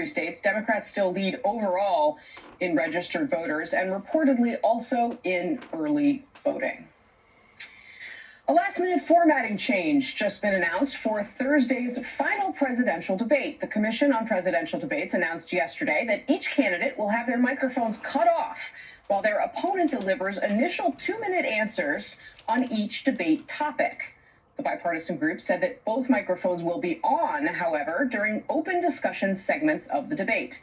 three states, Democrats still lead overall in registered voters and reportedly also in early voting. A last-minute formatting change just been announced for Thursday's final presidential debate. The Commission on Presidential Debates announced yesterday that each candidate will have their microphones cut off while their opponent delivers initial 2-minute answers on each debate topic. The bipartisan group said that both microphones will be on, however, during open discussion segments of the debate.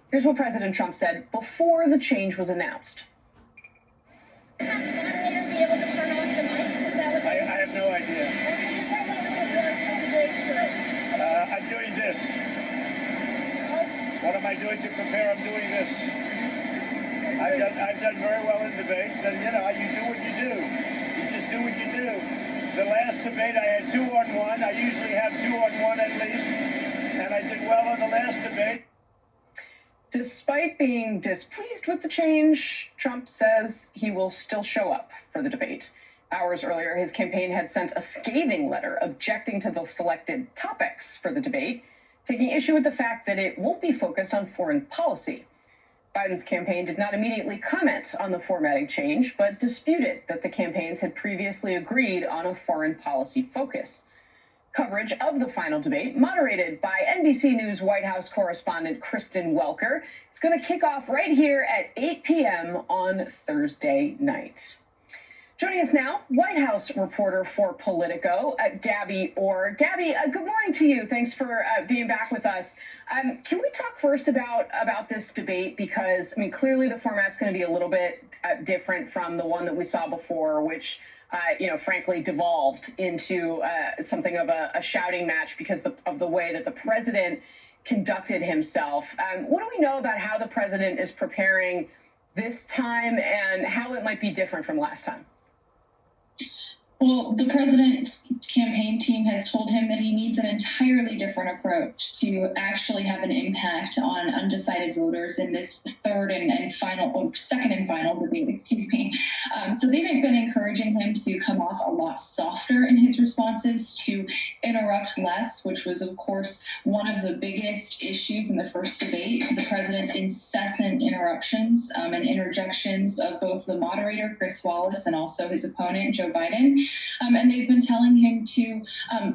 Here's what President Trump said before the change was announced. I have no idea. I'm doing this. What am I doing to prepare? I'm doing this. I've done very well in debates, and you do what you do. You just do what you do. The last debate I had 2-on-1. I usually have 2-on-1 at least, and I did well on the last debate. Despite being displeased with the change, Trump says he will still show up for the debate. Hours earlier, his campaign had sent a scathing letter objecting to the selected topics for the debate, taking issue with the fact that it won't be focused on foreign policy. Biden's campaign did not immediately comment on the formatting change, but disputed that the campaigns had previously agreed on a foreign policy focus. Coverage of the final debate, moderated by NBC News White House correspondent Kristen Welker, is going to kick off right here at 8 p.m. on Thursday night. Joining us now, White House reporter for Politico, Gabby Orr. Gabby, good morning to you. Thanks for being back with us. Can we talk first about this debate? Because, clearly the format's going to be a little bit different from the one that we saw before, which, frankly, devolved into something of a shouting match because of the way that the president conducted himself. What do we know about how the president is preparing this time and how it might be different from last time? Well, the president's campaign team has told him that he needs an entirely different approach to actually have an impact on undecided voters in this second and final debate, So they've been encouraging him to come off a lot softer in his responses, to interrupt less, which was, of course, one of the biggest issues in the first debate, the president's incessant interruptions and interjections of both the moderator, Chris Wallace, and also his opponent, Joe Biden. And they've been telling him to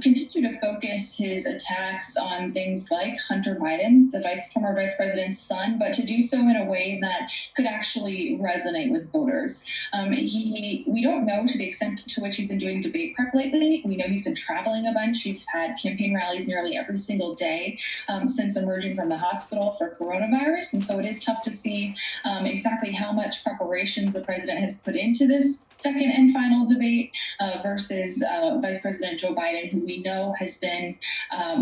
continue to focus his attacks on things like Hunter Biden, the former vice president's son, but to do so in a way that could actually resonate with voters. We don't know to the extent to which he's been doing debate prep lately. We know he's been traveling a bunch. He's had campaign rallies nearly every single day since emerging from the hospital for coronavirus. And so it is tough to see exactly how much preparations the president has put into this second and final debate versus Vice President Joe Biden, who we know has been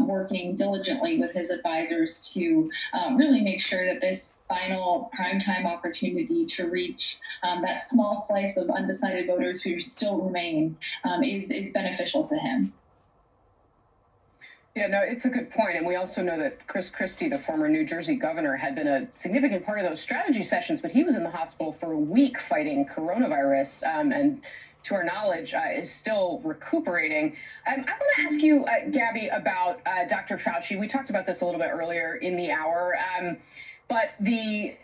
working diligently with his advisors to really make sure that this final primetime opportunity to reach that small slice of undecided voters who still remain is beneficial to him. Yeah, no, it's a good point. And we also know that Chris Christie, the former New Jersey governor, had been a significant part of those strategy sessions, but he was in the hospital for a week fighting coronavirus and to our knowledge, is still recuperating. I want to ask you, Gabby, about Dr. Fauci. We talked about this a little bit earlier in the hour, but the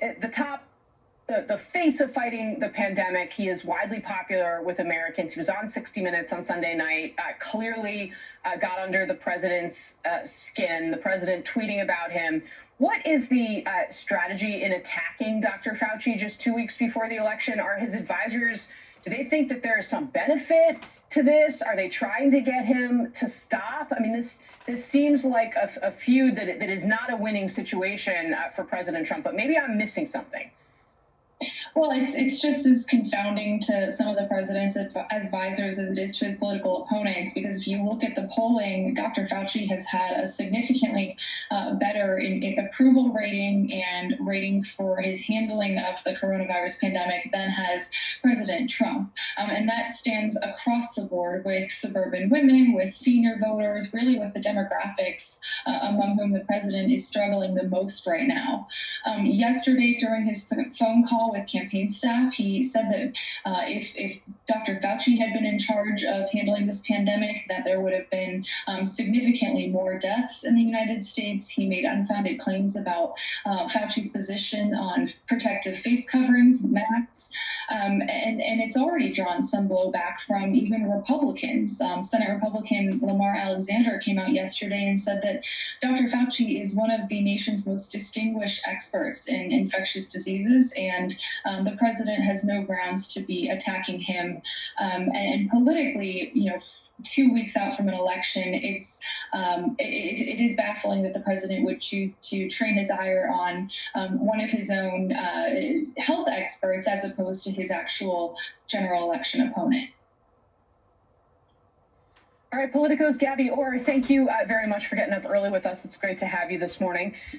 face of fighting the pandemic, he is widely popular with Americans. He was on 60 Minutes on Sunday night, clearly got under the president's skin, the president tweeting about him. What is the strategy in attacking Dr. Fauci just 2 weeks before the election? Are his advisors, do they think that there is some benefit to this? Are they trying to get him to stop? This seems like a feud that is not a winning situation for President Trump, but maybe I'm missing something. Well, it's just as confounding to some of the president's advisors as it is to his political opponents, because if you look at the polling, Dr. Fauci has had a significantly better approval rating and rating for his handling of the coronavirus pandemic than has President Trump. And that stands across the board with suburban women, with senior voters, really with the demographics among whom the president is struggling the most right now. Yesterday, during his phone call with campaign staff. He said that if Dr. Fauci had been in charge of handling this pandemic, that there would have been significantly more deaths in the United States. He made unfounded claims about Fauci's position on protective face coverings, masks, and it's already drawn some blowback from even Republicans. Senate Republican Lamar Alexander came out yesterday and said that Dr. Fauci is one of the nation's most distinguished experts in infectious diseases, and the president has no grounds to be attacking him. And politically, 2 weeks out from an election, it is baffling that the president would choose to train his ire on one of his own health experts as opposed to his actual general election opponent. All right, Politico's Gabby Orr, thank you very much for getting up early with us. It's great to have you this morning.